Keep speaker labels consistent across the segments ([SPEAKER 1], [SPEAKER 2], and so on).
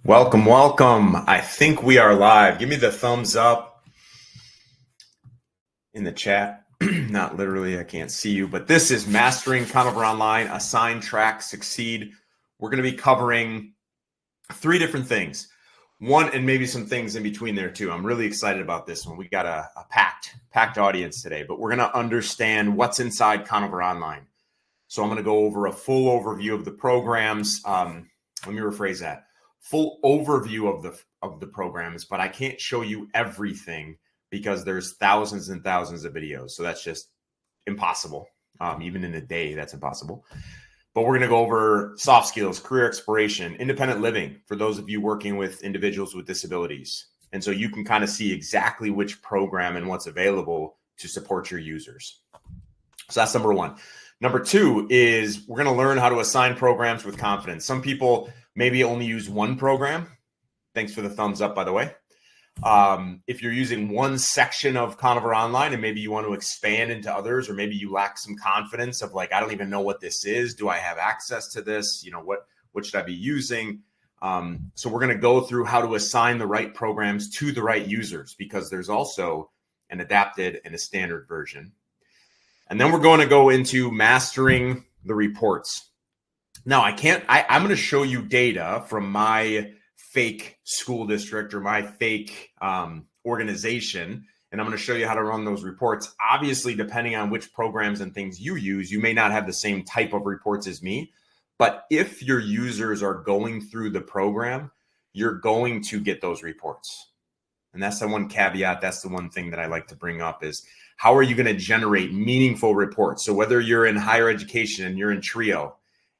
[SPEAKER 1] Welcome, welcome. I think we are live. Give me the thumbs up in the chat. Not literally, I can't see you, but this is Mastering Conover Online, Assign, Track, Succeed. We're going to be covering three different things. One, and maybe some things in between there too. I'm really excited about this one. We got a packed audience today, but we're going to understand what's inside Conover Online. So I'm going to go over a full overview of the programs. Let me rephrase that. Full overview of the programs, but I can't show you everything because there's thousands and thousands of videos. So that's just impossible. Even in a day, that's impossible. But we're going to go over soft skills, career exploration, independent living for those of you working with individuals with disabilities. And so you can kind of see exactly which program and what's available to support your users. So that's number one. Number two is we're going to learn how to assign programs with confidence. Some people maybe only use one program. Thanks for the thumbs up, by the way. If you're using one section of Conover Online and maybe you want to expand into others, or maybe you lack some confidence of like, I don't even know what this is. Do I have access to this? You know, what should I be using? So we're going to go through how to assign the right programs to the right users, because there's also an adapted and a standard version. And then we're going to go into mastering the reports. Now, I'm going to show you data from my fake school district or my fake organization, and I'm going to show you how to run those reports. Obviously, depending on which programs and things you use, you may not have the same type of reports as me, but if your users are going through the program, you're going to get those reports. And that's the one caveat. That's the one thing that I like to bring up is how are you going to generate meaningful reports? So whether you're in higher education and you're in TRIO,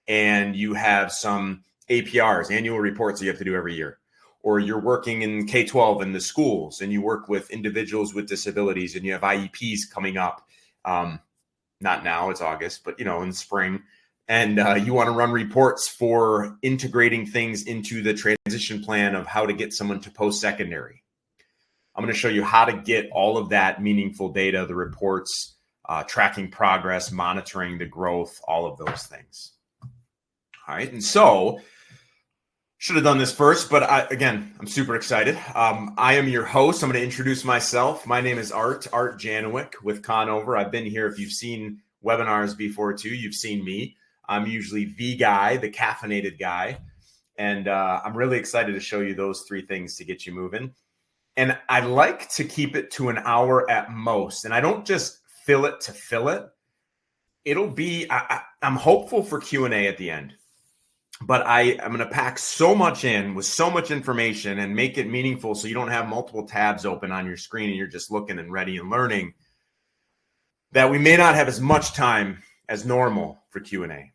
[SPEAKER 1] and you have some APRs, annual reports that you have to do every year, or you're working in K-12 in the schools and you work with individuals with disabilities and you have IEPs coming up, not now, it's August, but in spring, and you want to run reports for integrating things into the transition plan of how to get someone to post-secondary. I'm going to show you how to get all of that meaningful data, the reports, tracking progress, monitoring the growth, all of those things. All right, and so should have done this first, but I'm super excited. I am your host. I'm going to introduce myself. My name is Art Janowick with Conover. I've been here. If you've seen webinars before too, you've seen me. I'm usually the guy, the caffeinated guy, and I'm really excited to show you those three things to get you moving. And I like to keep it to an hour at most, and I don't just fill it to fill it. It'll be, I'm hopeful for Q&A at the end. But I'm going to pack so much in with so much information and make it meaningful so you don't have multiple tabs open on your screen and you're just looking and ready and learning, that we may not have as much time as normal for Q&A.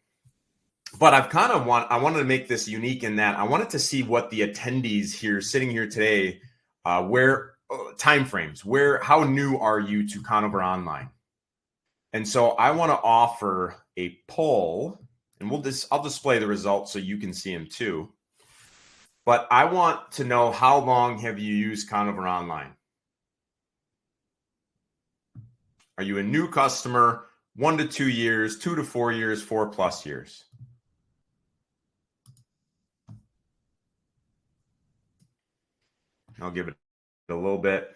[SPEAKER 1] But I wanted to make this unique in that I wanted to see what the attendees here sitting here today, timeframes, how new are you to Conover Online? And so I want to offer a poll. And I'll display the results so you can see them too. But I want to know, how long have you used Conover Online? Are you a new customer, 1 to 2 years, 2 to 4 years, 4+ years? I'll give it a little bit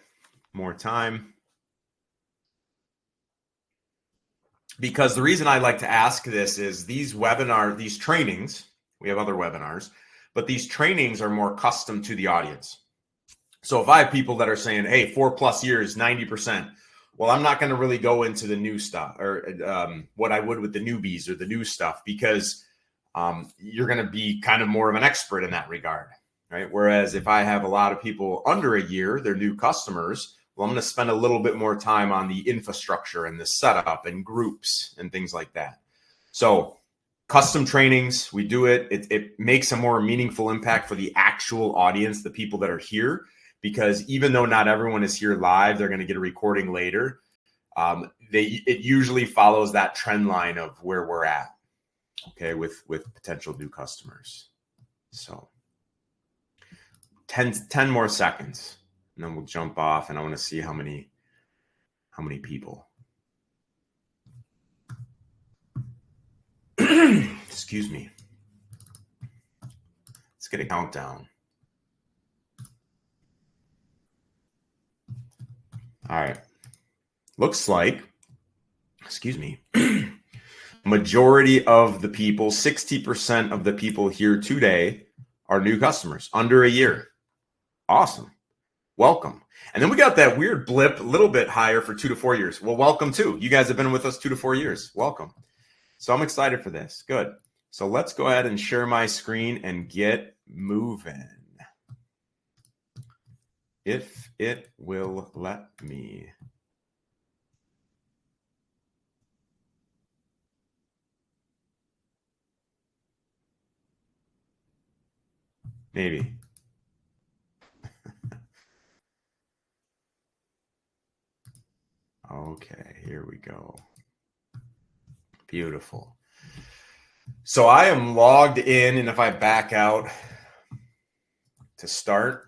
[SPEAKER 1] more time. Because the reason I like to ask this is these trainings, we have other webinars, but these trainings are more custom to the audience. So if I have people that are saying, hey, 4+ years, 90%, well, I'm not going to really go into the new stuff or what I would with the newbies or the new stuff, because you're going to be kind of more of an expert in that regard, right? Whereas if I have a lot of people under a year, they're new customers, well, I'm going to spend a little bit more time on the infrastructure and the setup and groups and things like that. So custom trainings, we do it. It makes a more meaningful impact for the actual audience, the people that are here, because even though not everyone is here live, they're going to get a recording later. It usually follows that trend line of where we're at, okay, with potential new customers. So 10 more seconds. And then we'll jump off, and I want to see how many people. Excuse me. Let's get a countdown. All right. Looks like, excuse me, majority of the people, 60% of the people here today are new customers under a year. Awesome. Welcome. And then we got that weird blip a little bit higher for 2 to 4 years. Well, welcome too. You guys have been with us 2 to 4 years. Welcome. So I'm excited for this. Good. So let's go ahead and share my screen and get moving. If it will let me. Maybe. Okay, here we go. Beautiful. So I am logged in, and if I back out to start,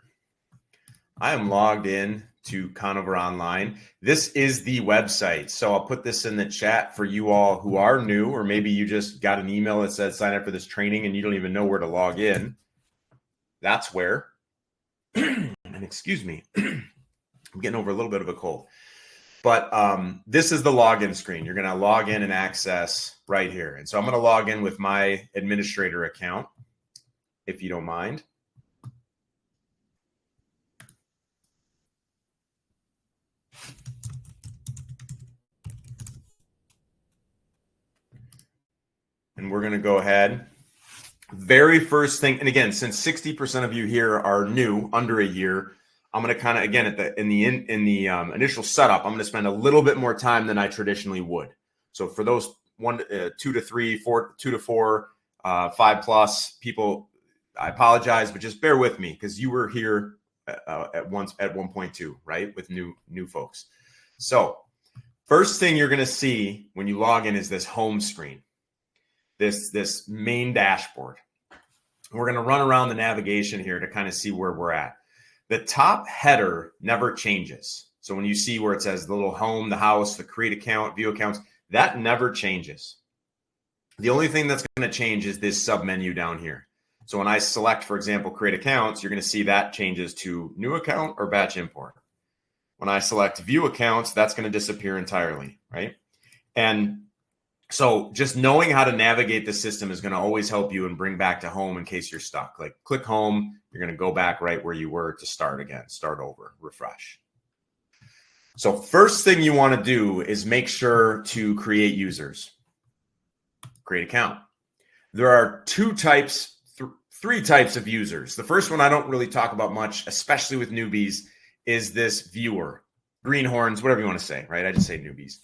[SPEAKER 1] I am logged in to Conover Online. This is the website. So I'll put this in the chat for you all who are new, or maybe you just got an email that says sign up for this training and you don't even know where to log in. That's where, and excuse me, I'm getting over a little bit of a cold. But this is the login screen. You're going to log in and access right here. And so I'm going to log in with my administrator account, if you don't mind. And we're going to go ahead. Very first thing, and again, since 60% of you here are new, under a year, I'm going to kind of, again, in the initial setup, I'm going to spend a little bit more time than I traditionally would. So for those 2 to 3, 4, 2 to 4, 5 plus people, I apologize, but just bear with me because you were here at 1.2, right, with new folks. So first thing you're going to see when you log in is this home screen, this main dashboard. We're going to run around the navigation here to kind of see where we're at. The top header never changes. So when you see where it says the little home, the house, the create account, view accounts, that never changes. The only thing that's going to change is this sub menu down here. So when I select, for example, create accounts, you're going to see that changes to new account or batch import. When I select view accounts, that's going to disappear entirely, right? And so just knowing how to navigate the system is going to always help you and bring back to home in case you're stuck. Like click home, you're going to go back right where you were to start again, start over, refresh. So first thing you want to do is make sure to create users, create account. There are three types of users. The first one I don't really talk about much, especially with newbies, is this viewer, greenhorns, whatever you want to say, right? I just say newbies.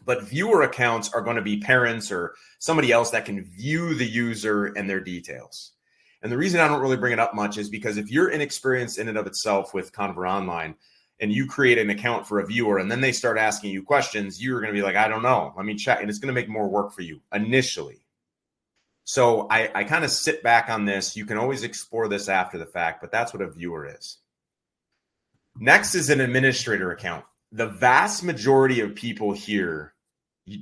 [SPEAKER 1] But viewer accounts are going to be parents or somebody else that can view the user and their details. And the reason I don't really bring it up much is because if you're inexperienced in and of itself with Conover Online and you create an account for a viewer and then they start asking you questions, you're going to be like, I don't know, let me check. And it's going to make more work for you initially. So I kind of sit back on this. You can always explore this after the fact, but that's what a viewer is. Next is an administrator account. The vast majority of people here,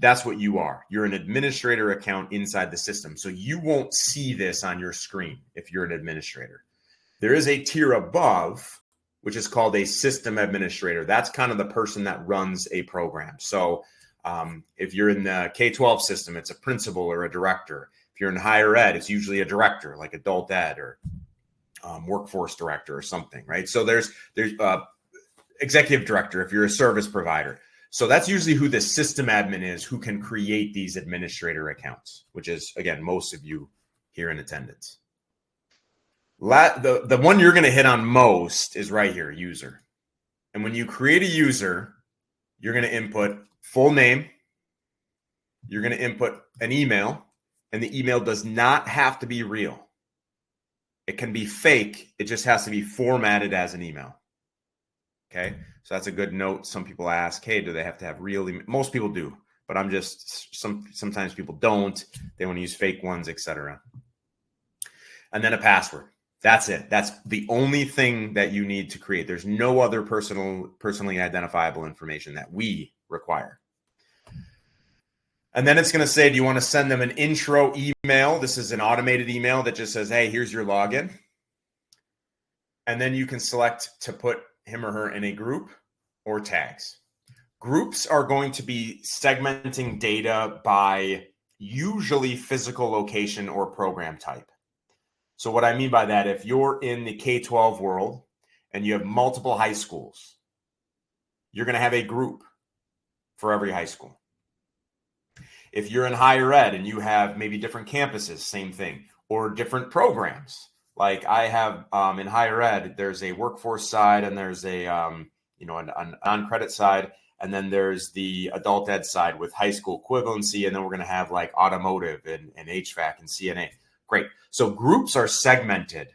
[SPEAKER 1] that's what you are. You're an administrator account inside the system. So you won't see this on your screen if you're an administrator. There is a tier above, which is called a system administrator. That's kind of the person that runs a program. So if you're in the K-12 system, it's a principal or a director. If you're in higher ed, it's usually a director like adult ed or workforce director or something, right? So there's executive director if you're a service provider. So that's usually who the system admin is, who can create these administrator accounts, which is, again, most of you here in attendance. The one you're going to hit on most is right here, user. And when you create a user, you're going to input full name. You're going to input an email, and the email does not have to be real. It can be fake. It just has to be formatted as an email. Okay, so that's a good note. Some people ask, hey, do they have to have real email? Most people do, but I'm just, sometimes people don't. They want to use fake ones, etc. And then a password. That's it. That's the only thing that you need to create. There's no other personally identifiable information that we require. And then it's going to say, do you want to send them an intro email? This is an automated email that just says, hey, here's your login. And then you can select to put him or her in a group, or tags. Groups are going to be segmenting data by usually physical location or program type. So what I mean by that, if you're in the K-12 world and you have multiple high schools, you're going to have a group for every high school. If you're in higher ed and you have maybe different campuses, same thing, or different programs. Like I have in higher ed, there's a workforce side and there's a an on-credit side, and then there's the adult ed side with high school equivalency, and then we're going to have like automotive and HVAC and CNA. Great. So groups are segmented.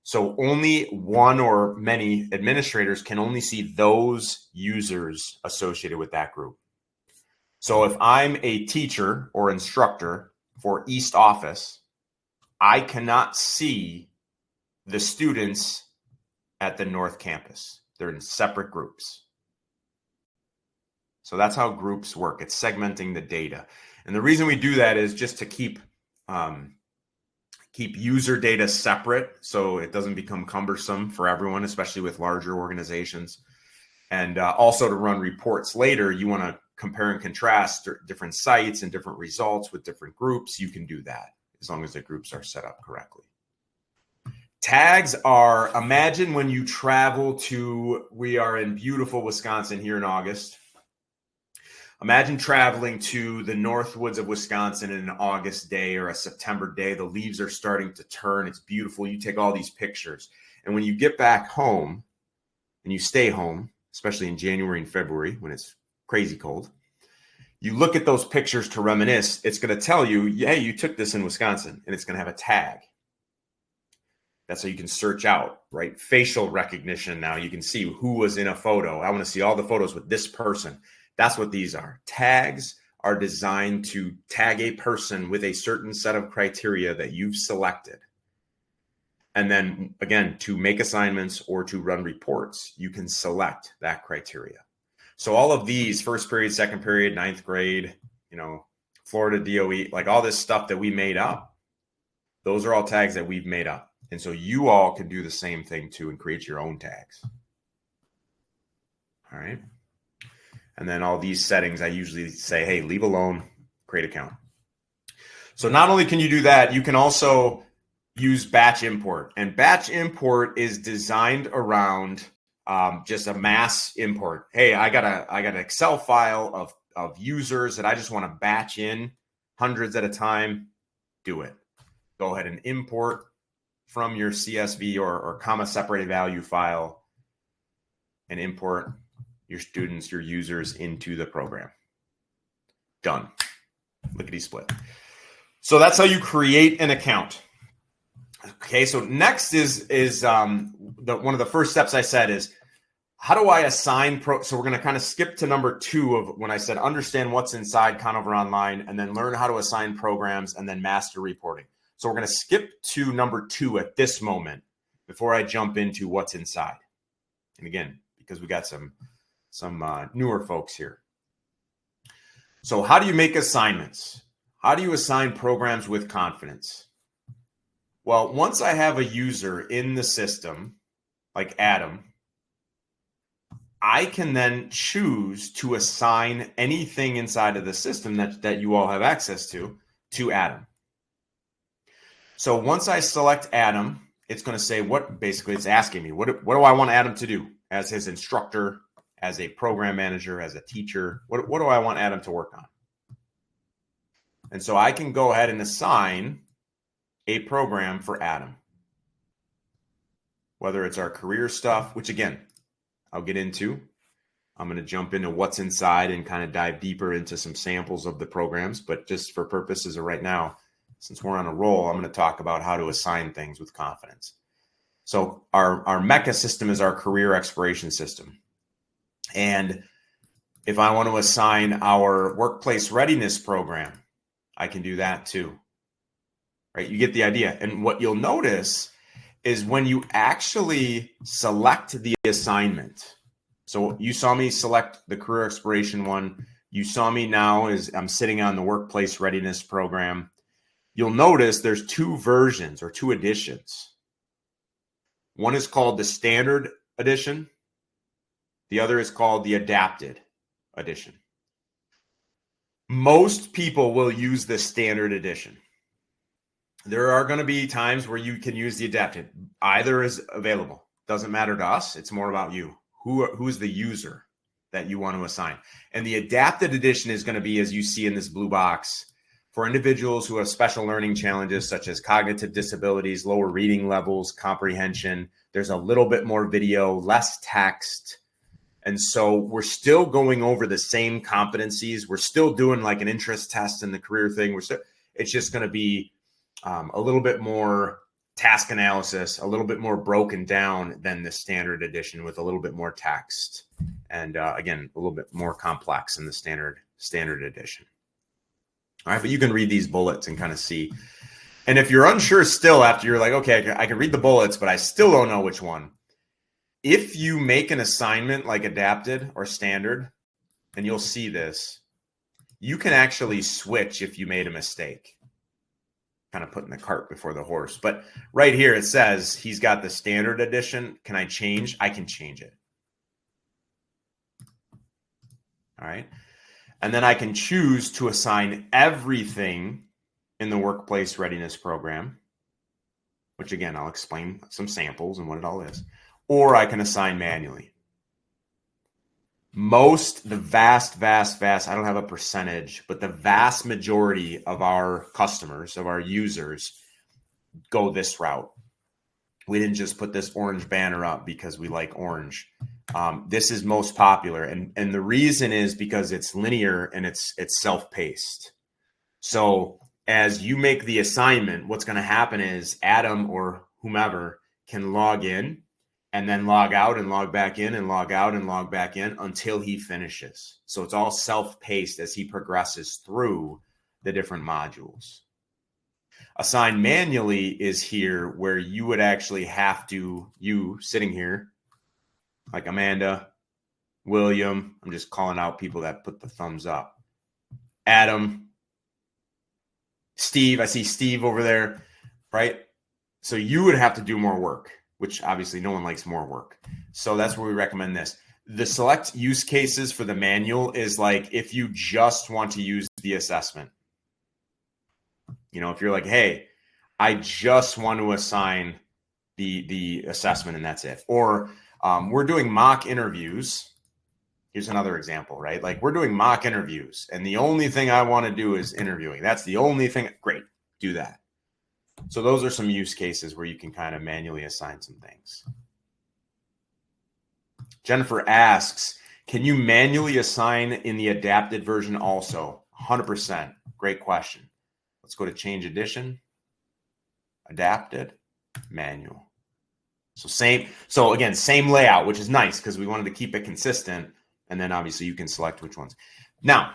[SPEAKER 1] So only one or many administrators can only see those users associated with that group. So if I'm a teacher or instructor for East Office, I cannot see the students at the North Campus. They're in separate groups. So that's how groups work. It's segmenting the data. And the reason we do that is just to keep user data separate so it doesn't become cumbersome for everyone, especially with larger organizations. And also to run reports later, you want to compare and contrast different sites and different results with different groups. You can do that as long as the groups are set up correctly. Tags are, imagine when you travel to, we are in beautiful Wisconsin here in August. Imagine traveling to the North Woods of Wisconsin in an August day or a September day. The leaves are starting to turn. It's beautiful. You take all these pictures. And when you get back home and you stay home, especially in January and February when it's crazy cold, you look at those pictures to reminisce. It's going to tell you, hey, you took this in Wisconsin, and it's going to have a tag. That's how you can search out, right? Facial recognition. Now you can see who was in a photo. I want to see all the photos with this person. That's what these are. Tags are designed to tag a person with a certain set of criteria that you've selected. And then again, to make assignments or to run reports, you can select that criteria. So all of these, first period, second period, ninth grade, Florida DOE, like all this stuff that we made up, those are all tags that we've made up. And so you all can do the same thing too and create your own tags. All right. And then all these settings, I usually say, hey, leave alone, create account. So not only can you do that, you can also use batch import. And batch import is designed around just a mass import. Hey, I got an Excel file of users that I just want to batch in hundreds at a time. Do it. Go ahead and import from your CSV or comma separated value file and import your students, your users into the program. Done. Lickety split. So that's how you create an account. Okay, so next is one of the first steps I said is, how do I assign so we're going to kind of skip to number 2 of when I said understand what's inside Conover Online and then learn how to assign programs and then master reporting. So we're going to skip to number 2 at this moment before I jump into what's inside. And again, because we got some newer folks here. So how do you make assignments? How do you assign programs with confidence? Well, once I have a user in the system, like Adam, I can then choose to assign anything inside of the system that you all have access to Adam. So once I select Adam, it's going to say it's asking me, what do I want Adam to do as his instructor, as a program manager, as a teacher? What do I want Adam to work on? And so I can go ahead and assign a program for Adam, whether it's our career stuff, which again, I'll get into. I'm going to jump into what's inside and kind of dive deeper into some samples of the programs. But just for purposes of right now, since we're on a roll, I'm going to talk about how to assign things with confidence. So our MECA system is our career exploration system. And if I want to assign our workplace readiness program, I can do that too. Right? You get the idea. And what you'll notice is when you actually select the assignment. So you saw me select the career exploration one. You saw me now as I'm sitting on the workplace readiness program. You'll notice there's 2 versions or 2 editions. One is called the standard edition. The other is called the adapted edition. Most people will use the standard edition. There are going to be times where you can use the adapted. Either is available. Doesn't matter to us. It's more about you. Who's the user that you want to assign? And the adapted edition is going to be, as you see in this blue box, for individuals who have special learning challenges such as cognitive disabilities, lower reading levels, comprehension. There's a little bit more video, less text. And so we're still going over the same competencies. We're still doing like an interest test in the career thing. It's just going to be a little bit more task analysis, a little bit more broken down than the standard edition with a little bit more text. And again, a little bit more complex in the standard edition. All right, but you can read these bullets and kind of see. And if you're unsure still after you're like, okay, I can read the bullets, but I still don't know which one. If you make an assignment like adapted or standard, and you'll see this, you can actually switch if you made a mistake. Kind of putting the cart before the horse. But right here it says he's got the standard edition. Can I change? I can change it. All right. And then I can choose to assign everything in the workplace readiness program, which again, I'll explain some samples and what it all is. Or I can assign manually. The vast, I don't have a percentage, but the vast majority of our customers, of our users, go this route. We didn't just put this orange banner up because we like orange. This is most popular. And the reason is because it's linear and it's self-paced. So as you make the assignment, what's going to happen is Adam or whomever can log in and then log out and log back in and log out and log back in until he finishes. So it's all self-paced as he progresses through the different modules. Assign manually is here where you would actually have to, you sitting here, like Amanda, William, I'm just calling out people that put the thumbs up. Adam, Steve, I see Steve over there, right? So you would have to do more work, which obviously no one likes more work. So that's where we recommend this. The select use cases for the manual is like if you just want to use the assessment. You know, if you're like, hey, I just want to assign the assessment and that's it. Or we're doing mock interviews. Here's another example, right? Like we're doing mock interviews and the only thing I want to do is interviewing. That's the only thing. Great, do that. So those are some use cases where you can kind of manually assign some things. Jennifer asks, can you manually assign in the adapted version also? 100%. Great question. Let's go to change edition, adapted, manual. So again, same layout, which is nice because we wanted to keep it consistent. And then obviously you can select which ones. Now,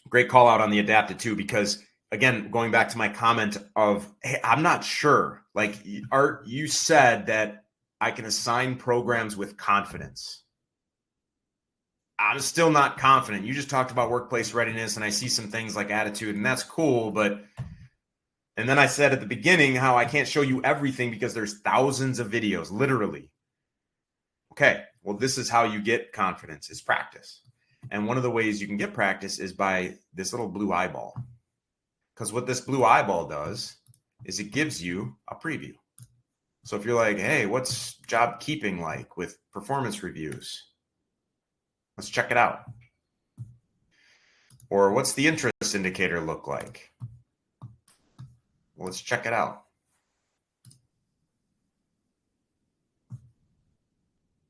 [SPEAKER 1] great call out on the adapted too, because again, going back to my comment of, hey, I'm not sure. Like Art, you said that I can assign programs with confidence. I'm still not confident. You just talked about workplace readiness and I see some things like attitude and that's cool. And then I said at the beginning how I can't show you everything because there's thousands of videos, literally. Okay, well, this is how you get confidence is practice. And one of the ways you can get practice is by this little blue eyeball. Because what this blue eyeball does is it gives you a preview. So if you're like, hey, what's job keeping like with performance reviews? Let's check it out. Or what's the interest indicator look like? Well, let's check it out.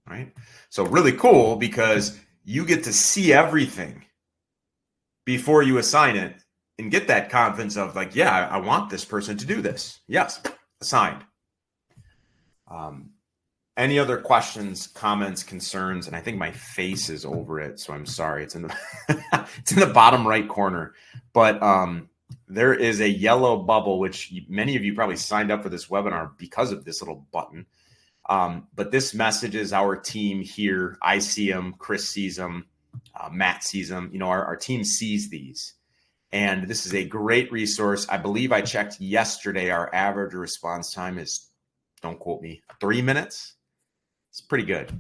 [SPEAKER 1] Right? So really cool because you get to see everything before you assign it and get that confidence of like, yeah, I want this person to do this. Yes, assigned. Any other questions, comments, concerns? And I think my face is over it, so I'm sorry. It's in the it's in the bottom right corner. But there is a yellow bubble, which many of you probably signed up for this webinar because of this little button. But this messages our team here. I see them, Chris sees them, Matt sees them. You know, our team sees these. And this is a great resource. I believe I checked yesterday. Our average response time is, don't quote me, 3 minutes. It's pretty good.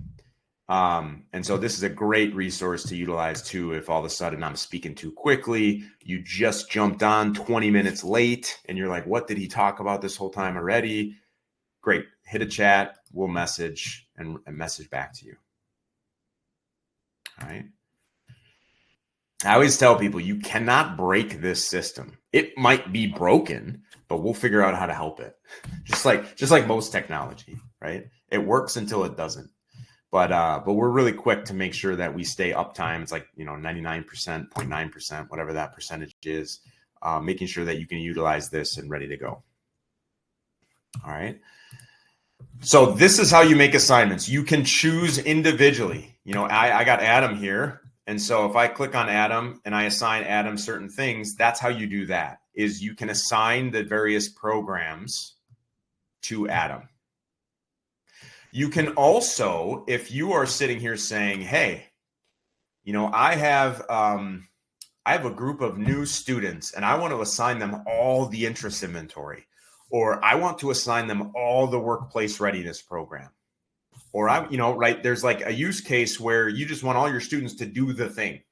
[SPEAKER 1] And so this is a great resource to utilize too. If all of a sudden I'm speaking too quickly, you just jumped on 20 minutes late and you're like, what did he talk about this whole time already? Great. Hit a chat. We'll message and message back to you. All right. I always tell people you cannot break this system. It might be broken, but we'll figure out how to help it. Just like most technology, right? It works until it doesn't. But we're really quick to make sure that we stay uptime. It's like, 99%, 0.9%, whatever that percentage is, making sure that you can utilize this and ready to go. All right. So this is how you make assignments. You can choose individually. I got Adam here. And so if I click on Adam and I assign Adam certain things, that's how you do that, is you can assign the various programs to Adam. You can also, if you are sitting here saying, hey, I have a group of new students and I want to assign them all the interest inventory, or I want to assign them all the workplace readiness program. Or there's like a use case where you just want all your students to do the thing.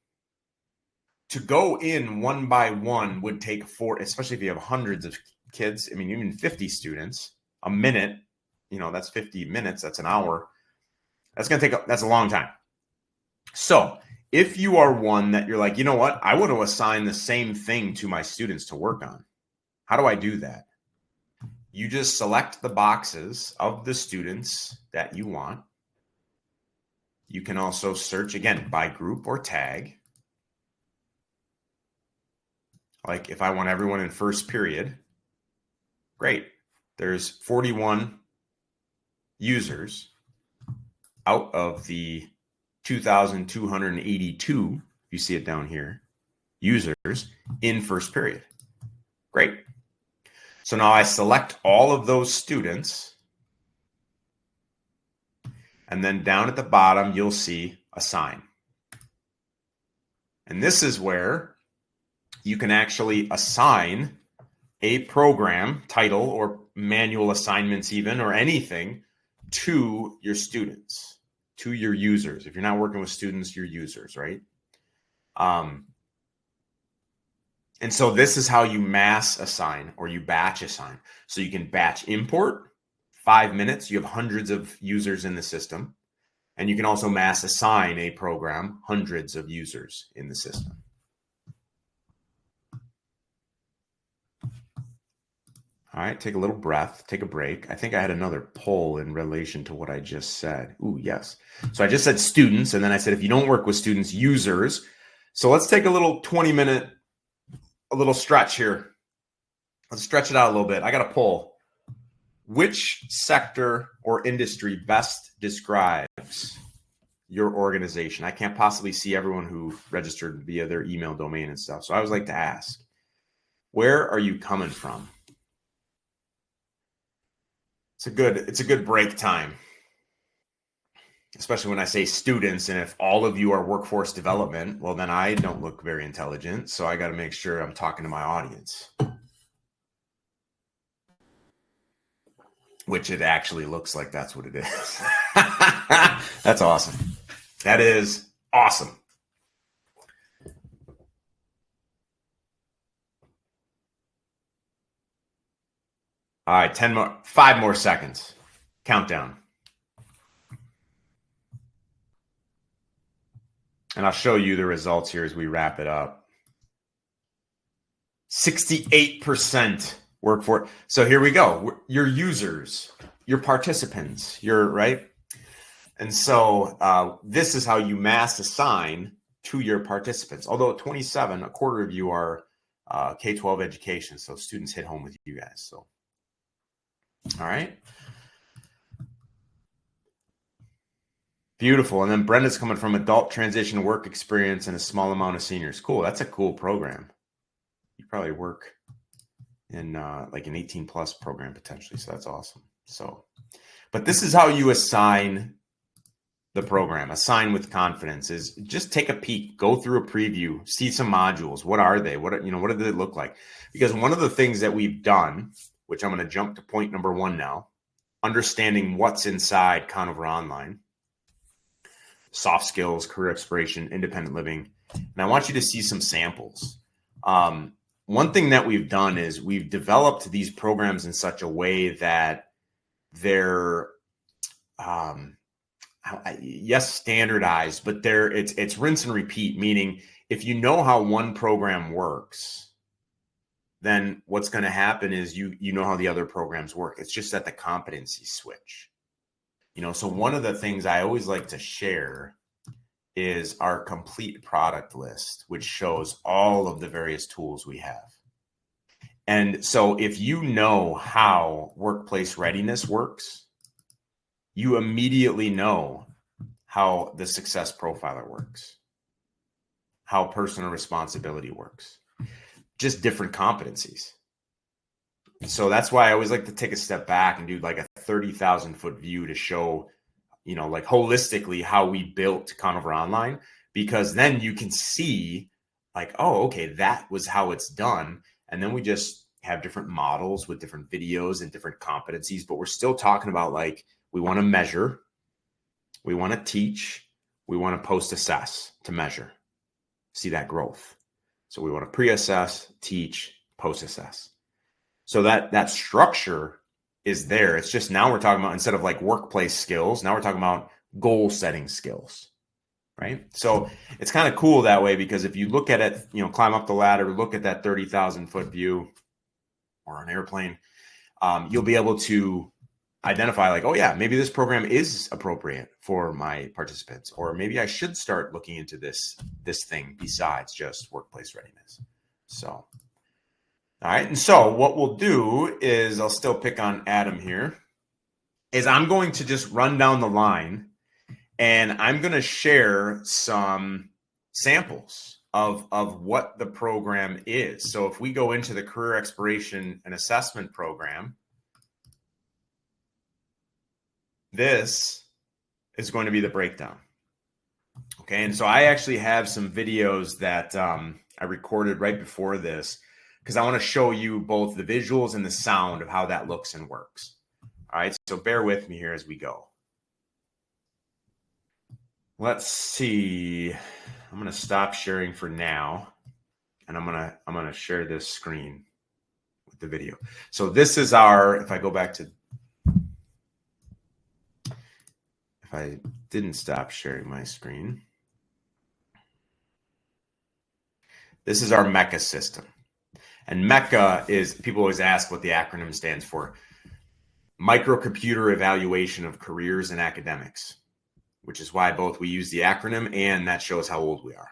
[SPEAKER 1] To go in one by one would take especially if you have hundreds of kids, even 50 students, a minute, that's 50 minutes, that's an hour. That's a long time. So if you are one that you're like, you know what, I want to assign the same thing to my students to work on. How do I do that? You just select the boxes of the students that you want. You can also search, again, by group or tag. Like if I want everyone in first period, great. There's 41 users out of the 2,282, you see it down here, users in first period. Great. So now I select all of those students, and then down at the bottom, you'll see assign. And this is where you can actually assign a program title or manual assignments even, or anything to your students, to your users. If you're not working with students, your users, right? And so this is how you mass assign or you batch assign. So you can batch import, 5 minutes. You have hundreds of users in the system. And you can also mass assign a program, hundreds of users in the system. All right, take a little breath, take a break. I think I had another poll in relation to what I just said. Ooh, yes. So I just said students, and then I said, if you don't work with students, users. So let's take a little 20-minute, a little stretch here. Let's stretch it out a little bit. I got a poll. Which sector or industry best describes your organization? I can't possibly see everyone who registered via their email domain and stuff. So I always like to ask, where are you coming from? It's a good break time, especially when I say students. And if all of you are workforce development, well, then I don't look very intelligent. So I got to make sure I'm talking to my audience, which it actually looks like that's what it is. That's awesome. That is awesome. All right, 5 more seconds. Countdown. And I'll show you the results here as we wrap it up. 68% workforce. So here we go. Your users, your participants, right? And so this is how you mass assign to your participants. Although at 27, a quarter of you are K-12 education. So students hit home with you guys. So, all right. Beautiful. And then Brenda's coming from adult transition work experience and a small amount of seniors. Cool. That's a cool program. You probably work in like an 18 plus program potentially. So that's awesome. So, but this is how you assign the program. Assign with confidence is just take a peek, go through a preview, see some modules. What are they? What do they look like? Because one of the things that we've done, which I'm going to jump to point number 1 now, understanding what's inside Conover Online. soft skills, career exploration, independent living. And I want you to see some samples. One thing that we've done is we've developed these programs in such a way that they're, yes, standardized, but it's rinse and repeat, meaning if you know how one program works, then what's going to happen is you know how the other programs work. It's just that the competency switch. So one of the things I always like to share is our complete product list, which shows all of the various tools we have. And so if you know how workplace readiness works, you immediately know how the success profiler works, how personal responsibility works, just different competencies. So that's why I always like to take a step back and do like a 30,000 foot view to show, like holistically how we built Conover Online, because then you can see like, oh, okay, that was how it's done. And then we just have different models with different videos and different competencies, but we're still talking about like, we want to measure, we want to teach, we want to post-assess to measure, see that growth. So we want to pre-assess, teach, post-assess. So that structure is there. It's just now we're talking about, instead of like workplace skills, now we're talking about goal setting skills, right? So it's kind of cool that way, because if you look at it, climb up the ladder, look at that 30,000 foot view or an airplane, you'll be able to identify like, oh yeah, maybe this program is appropriate for my participants, or maybe I should start looking into this thing besides just workplace readiness. So, all right. And so what we'll do is, I'll still pick on Adam here, is I'm going to just run down the line and I'm going to share some samples of what the program is. So if we go into the career exploration and assessment program, this is going to be the breakdown. Okay. And so I actually have some videos that I recorded right before this, because I want to show you both the visuals and the sound of how that looks and works. All right. So bear with me here as we go. Let's see. I'm going to stop sharing for now, and I'm going to share this screen with the video. So this is our, if I go back to, if I didn't stop sharing my screen, this is our MECA system. And MECA is, people always ask what the acronym stands for: Microcomputer Evaluation of Careers and Academics, which is why both we use the acronym and that shows how old we are.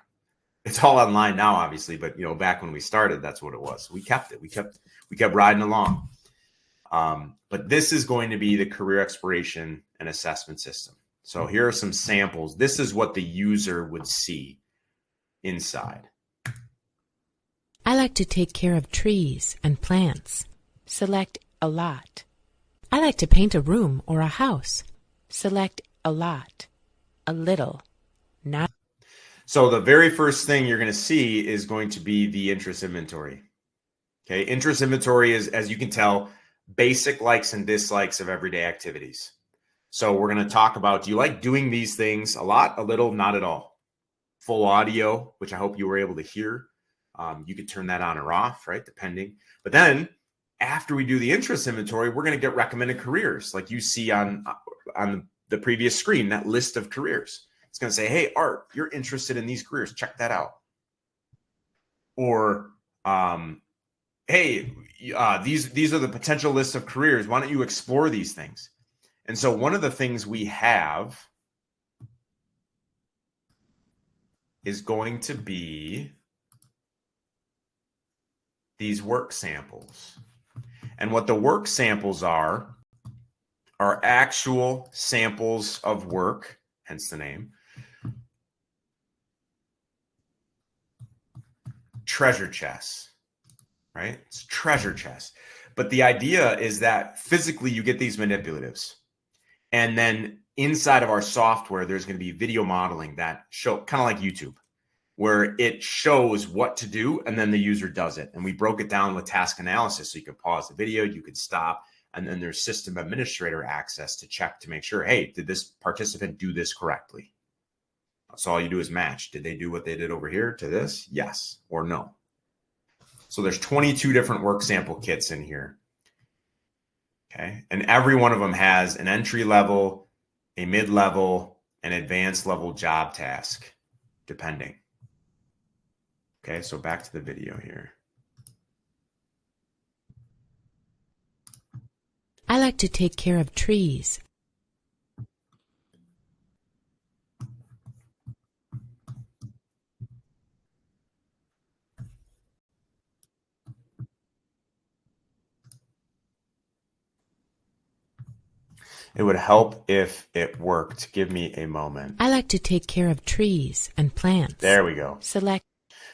[SPEAKER 1] It's all online now, obviously, but back when we started, that's what it was. We kept it. We kept riding along. But this is going to be the career exploration and assessment system. So here are some samples. This is what the user would see inside.
[SPEAKER 2] I like to take care of trees and plants. Select a lot. I like to paint a room or a house. Select a lot. A little. Not.
[SPEAKER 1] So the very first thing you're going to see is going to be the interest inventory. Okay. Interest inventory is, as you can tell, basic likes and dislikes of everyday activities. So we're going to talk about, do you like doing these things? A lot, a little, not at all. Full audio, which I hope you were able to hear. You could turn that on or off, right? Depending. But then after we do the interest inventory, we're going to get recommended careers, like you see on the previous screen, that list of careers. It's going to say, hey, Art, you're interested in these careers. Check that out. Or, hey, these are the potential list of careers. Why don't you explore these things? And so one of the things we have is going to be these work samples. And what the work samples are actual samples of work, hence the name. Treasure chests, right? It's treasure chests. But the idea is that physically you get these manipulatives. And then inside of our software, there's going to be video modeling that show, kind of like YouTube, where it shows what to do and then the user does it. And we broke it down with task analysis. So you could pause the video, you could stop, and then there's system administrator access to check to make sure, hey, did this participant do this correctly? So all you do is match. Did they do what they did over here to this? Yes or no. So there's 22 different work sample kits in here. Okay. And every one of them has an entry level, a mid-level, an advanced level job task, depending. Okay. So back to the video here.
[SPEAKER 2] I like to take care of trees.
[SPEAKER 1] It would help if it worked. Give me a moment.
[SPEAKER 2] I like to take care of trees and plants.
[SPEAKER 1] There we go.
[SPEAKER 2] Select.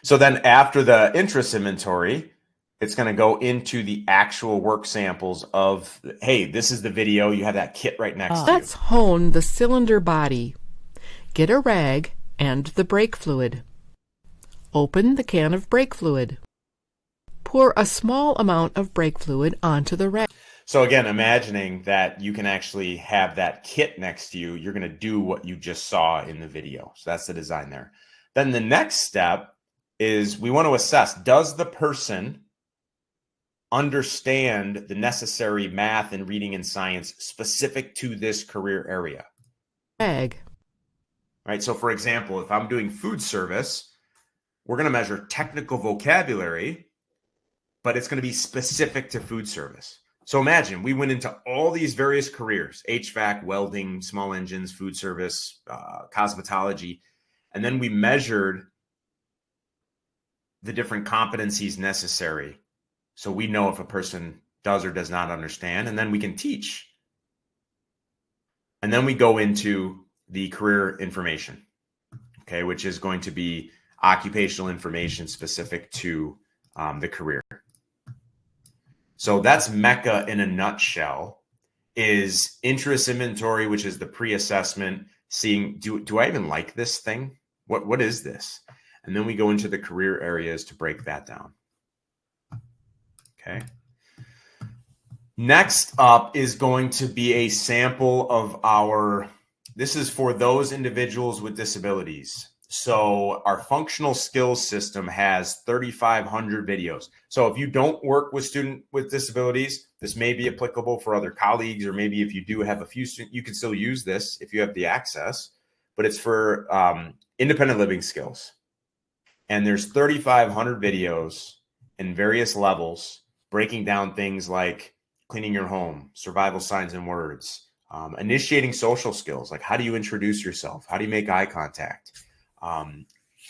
[SPEAKER 1] So then after the interest inventory, it's going to go into the actual work samples of, hey, this is the video. You have that kit right next to you.
[SPEAKER 3] Let's hone the cylinder body. Get a rag and the brake fluid. Open the can of brake fluid. Pour a small amount of brake fluid onto the rag.
[SPEAKER 1] So again, imagining that you can actually have that kit next to you, you're going to do what you just saw in the video. So that's the design there. Then the next step is we want to assess, does the person understand the necessary math and reading and science specific to this career area?
[SPEAKER 3] Rag.
[SPEAKER 1] Right. So for example, if I'm doing food service, we're going to measure technical vocabulary, but it's going to be specific to food service. So imagine we went into all these various careers, HVAC, welding, small engines, food service, cosmetology, and then we measured the different competencies necessary. So we know if a person does or does not understand, and then we can teach. And then we go into the career information, okay, which is going to be occupational information specific to the career. So that's MECA in a nutshell, is interest inventory, which is the pre-assessment, seeing, do I even like this thing? What is this? And then we go into the career areas to break that down. Okay. Next up is going to be a sample of this is for those individuals with disabilities. So our functional skills system has 3,500 videos. So if you don't work with students with disabilities, this may be applicable for other colleagues, or maybe if you do have a few students, you can still use this if you have the access, but it's for independent living skills. And there's 3,500 videos in various levels, breaking down things like cleaning your home, survival signs and words, initiating social skills, like how do you introduce yourself? How do you make eye contact?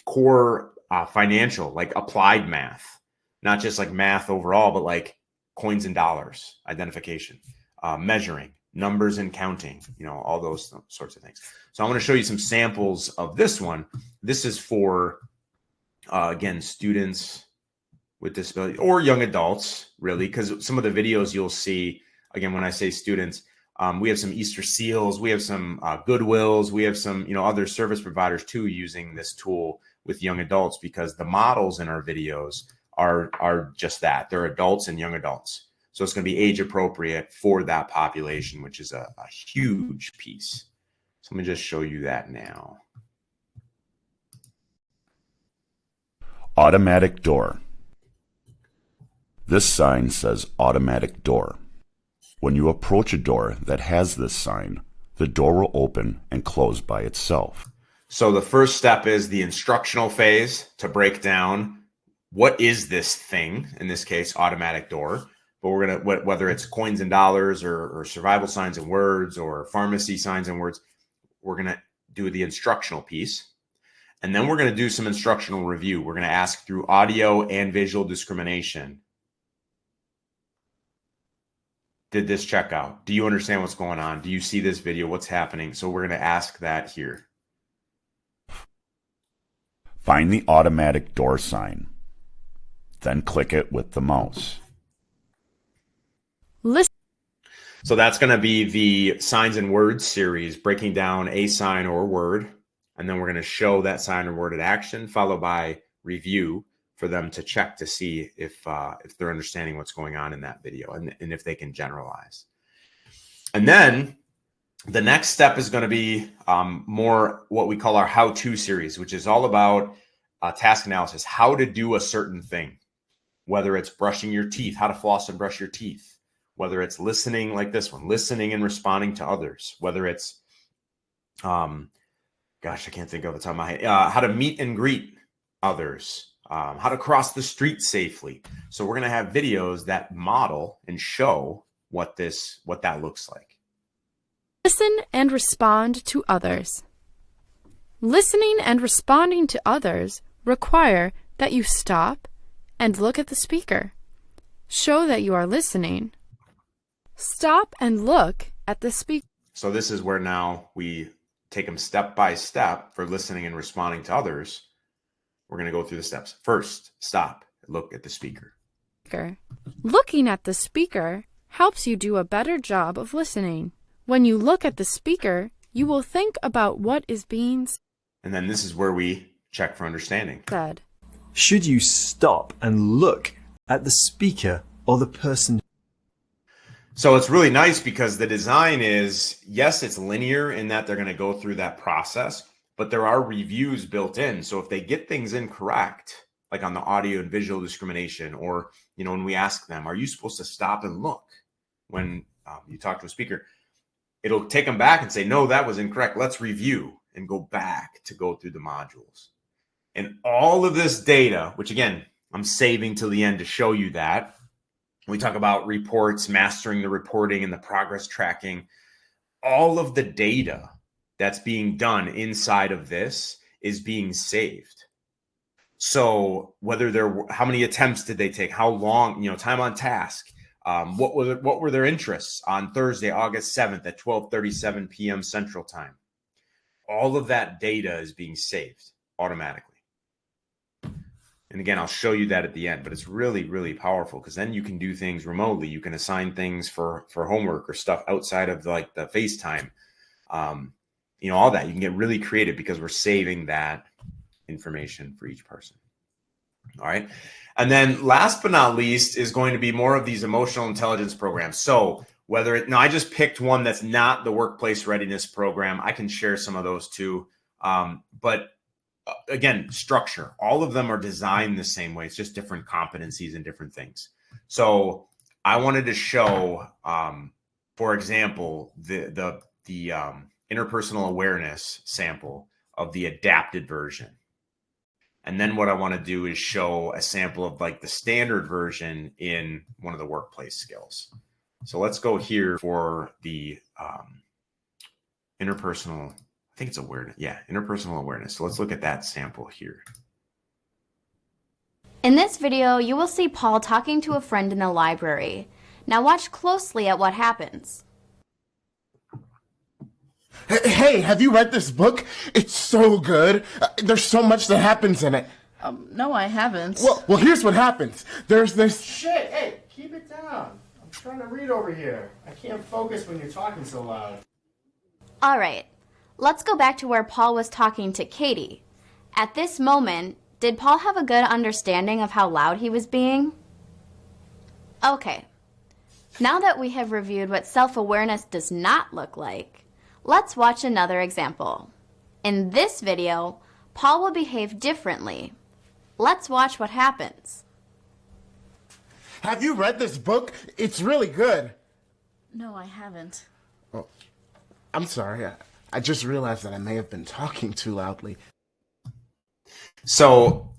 [SPEAKER 1] Core financial, like applied math, not just like math overall, but like coins and dollars, identification, measuring, numbers and counting, all those sorts of things. So I want to show you some samples of this one. This is for, again, students with disability or young adults, really, because some of the videos you'll see, again, when I say students, we have some Easter Seals, we have some Goodwills, we have some, other service providers too using this tool with young adults, because the models in our videos are just that. They're adults and young adults. So it's going to be age appropriate for that population, which is a huge piece. So let me just show you that now.
[SPEAKER 4] Automatic door. This sign says automatic door. When you approach a door that has this sign, the door will open and close by itself.
[SPEAKER 1] So the first step is the instructional phase to break down what is this thing, in this case, automatic door. But we're going to, whether it's coins and dollars or survival signs and words or pharmacy signs and words, we're going to do the instructional piece. And then we're going to do some instructional review. We're going to ask through audio and visual discrimination. Did this check out? Do you understand what's going on? Do you see this video? What's happening? So we're going to ask that here.
[SPEAKER 4] Find the automatic door sign. Then click it with the mouse.
[SPEAKER 3] Listen.
[SPEAKER 1] So that's going to be the signs and words series, breaking down a sign or word. And then we're going to show that sign or word in action, followed by review for them to check to see if they're understanding what's going on in that video and if they can generalize. And then The next step is going to be more what we call our how-to series, which is all about task analysis, how to do a certain thing, whether it's brushing your teeth, how to floss and brush your teeth, whether it's listening like this one, listening and responding to others, whether it's, gosh, I can't think of the top of my head, how to meet and greet others, how to cross the street safely. So we're going to have videos that model and show what that looks like.
[SPEAKER 5] Listen and respond to others. Listening and responding to others require that you stop and look at the speaker. Show that you are listening. Stop and look at the speaker.
[SPEAKER 1] So this is where now we take them step by step for listening and responding to others. We're going to go through the steps. First, stop, look at the speaker.
[SPEAKER 5] Looking at the speaker helps you do a better job of listening. When you look at the speaker, you will think about what is being said.
[SPEAKER 1] And then this is where we check for understanding.
[SPEAKER 6] Should you stop and look at the speaker or the person?
[SPEAKER 1] So it's really nice because the design is, yes, it's linear in that they're going to go through that process, but there are reviews built in. So if they get things incorrect, like on the audio and visual discrimination, or, when we ask them, are you supposed to stop and look when you talk to a speaker? It'll take them back and say, no, that was incorrect. Let's review and go back to go through the modules. And all of this data, which again, I'm saving till the end to show you that. We talk about reports, mastering the reporting and the progress tracking. All of the data that's being done inside of this is being saved. So whether how many attempts did they take? How long, time on task? What were their interests on Thursday, August 7th at 12:37 p.m. Central Time? All of that data is being saved automatically. And again, I'll show you that at the end, but it's really, really powerful because then you can do things remotely. You can assign things for homework or stuff outside of like the FaceTime. All that. You can get really creative because we're saving that information for each person. All right. And then last but not least is going to be more of these emotional intelligence programs. So I just picked one that's not the workplace readiness program. I can share some of those too. But again, structure, all of them are designed the same way. It's just different competencies and different things. So I wanted to show, for example, the interpersonal awareness sample of the adapted version. And then what I want to do is show a sample of like the standard version in one of the workplace skills. So let's go here for the interpersonal, I think it's awareness. Yeah, interpersonal awareness. So let's look at that sample here.
[SPEAKER 7] In this video, you will see Paul talking to a friend in the library. Now watch closely at what happens.
[SPEAKER 8] Hey, have you read this book? It's so good. There's so much that happens in it.
[SPEAKER 9] No, I haven't.
[SPEAKER 8] Well, here's what happens. There's this...
[SPEAKER 10] Shit, hey, keep it down. I'm trying to read over here. I can't focus when you're talking so loud.
[SPEAKER 7] All right, let's go back to where Paul was talking to Katie. At this moment, did Paul have a good understanding of how loud he was being? Okay, now that we have reviewed what self-awareness does not look like, let's watch another example. In this video, Paul will behave differently. Let's watch what happens.
[SPEAKER 8] Have you read this book? It's really good.
[SPEAKER 9] No, I haven't.
[SPEAKER 8] Oh, I'm sorry. I just realized that I may have been talking too loudly.
[SPEAKER 1] So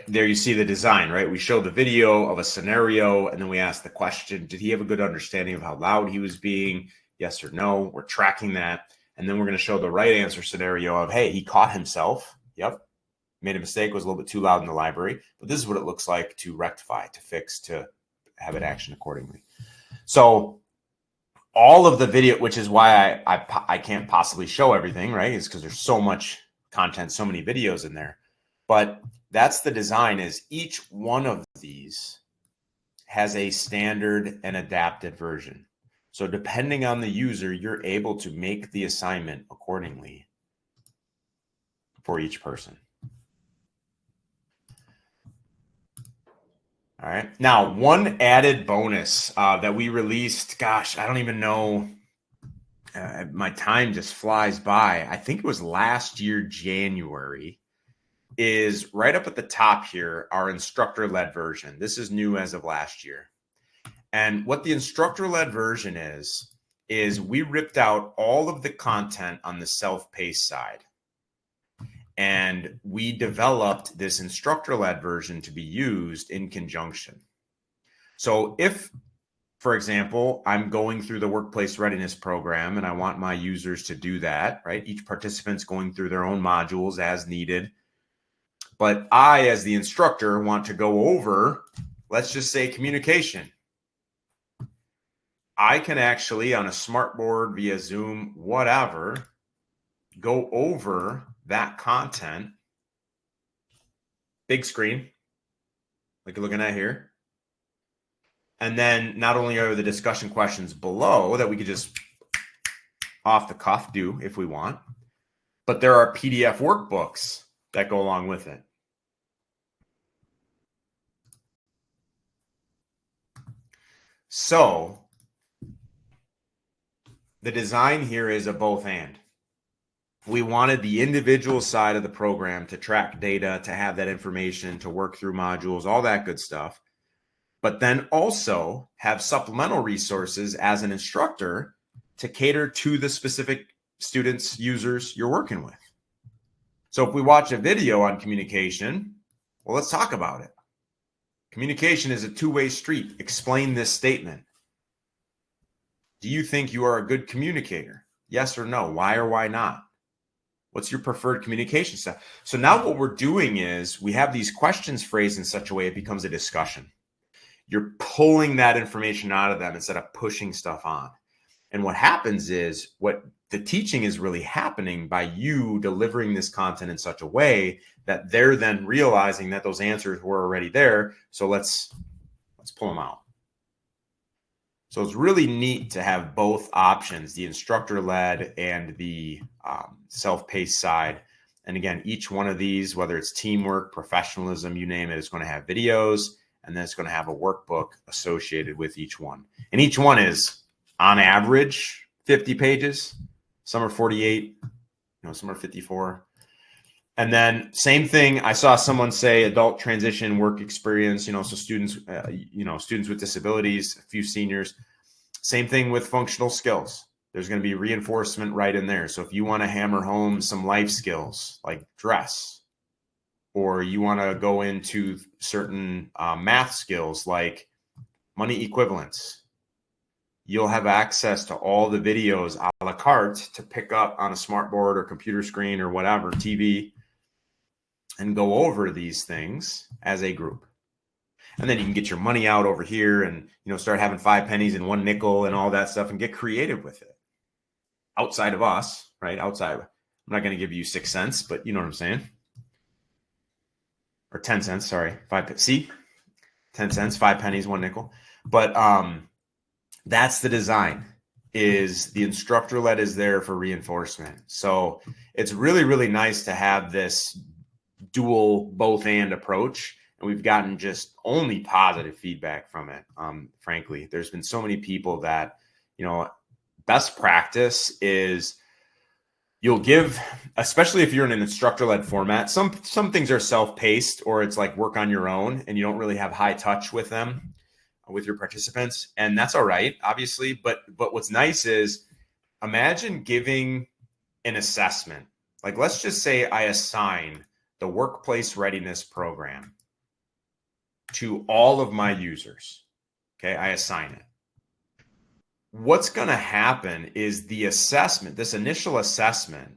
[SPEAKER 1] there you see the design, right? We show the video of a scenario, and then we ask the question, did he have a good understanding of how loud he was being? Yes or no? We're tracking that. And then we're going to show the right answer scenario of, hey, he caught himself. Yep. Made a mistake, was a little bit too loud in the library. But this is what it looks like to rectify, to fix, to have it action accordingly. So all of the video, which is why I can't possibly show everything, right? Is because there's so much content, so many videos in there. But that's the design, is each one of these has a standard and adapted version. So depending on the user, you're able to make the assignment accordingly for each person. All right. Now, one added bonus that we released, gosh, I don't even know. my time just flies by. I think it was last year, January, is right up at the top here, our instructor-led version. This is new as of last year. And what the instructor-led version is we ripped out all of the content on the self-paced side. And we developed this instructor-led version to be used in conjunction. So if, for example, I'm going through the workplace readiness program and I want my users to do that, right? Each participant's going through their own modules as needed. But I, as the instructor, want to go over, let's just say, communication. I can actually, on a smartboard, via Zoom, whatever, go over that content, big screen, like you're looking at here. And then not only are the discussion questions below that we could just off the cuff do if we want, but there are PDF workbooks that go along with it. So the design here is a both and. We wanted the individual side of the program to track data, to have that information, to work through modules, all that good stuff. But then also have supplemental resources as an instructor to cater to the specific students, users you're working with. So if we watch a video on communication, well, let's talk about it. Communication is a two-way street. Explain this statement. Do you think you are a good communicator? Yes or no? Why or why not? What's your preferred communication style? So now what we're doing is we have these questions phrased in such a way it becomes a discussion. You're pulling that information out of them instead of pushing stuff on. And what happens is what the teaching is really happening by you delivering this content in such a way that they're then realizing that those answers were already there. So let's pull them out. So it's really neat to have both options, the instructor-led and the self-paced side. And again, each one of these, whether it's teamwork, professionalism, you name it, is going to have videos, and then it's going to have a workbook associated with each one. And each one is, on average, 50 pages. Some are 48, some are 54. And then same thing, I saw someone say adult transition work experience, so students, students with disabilities, a few seniors. Same thing with functional skills. There's going to be reinforcement right in there. So if you want to hammer home some life skills like dress, or you want to go into certain math skills like money equivalence, you'll have access to all the videos a la carte to pick up on a smartboard or computer screen or whatever, TV, and go over these things as a group. And then you can get your money out over here and, start having 5 pennies and 1 nickel and all that stuff and get creative with it. Outside of us, right? Outside. I'm not going to give you 6 cents, but you know what I'm saying? Or 10 cents, sorry. 5, see? 10 cents, 5 pennies, 1 nickel. But that's the design, is the instructor-led is there for reinforcement. So it's really, really nice to have this dual both and approach. And we've gotten just only positive feedback from it. Frankly, there's been so many people that, best practice is you'll give, especially if you're in an instructor-led format, some things are self-paced or it's like work on your own and you don't really have high touch with them, with your participants. And that's all right, obviously. But what's nice is imagine giving an assessment. Like, let's just say I assign the workplace readiness program to all of my users. Okay, I assign it. What's going to happen is the assessment, this initial assessment,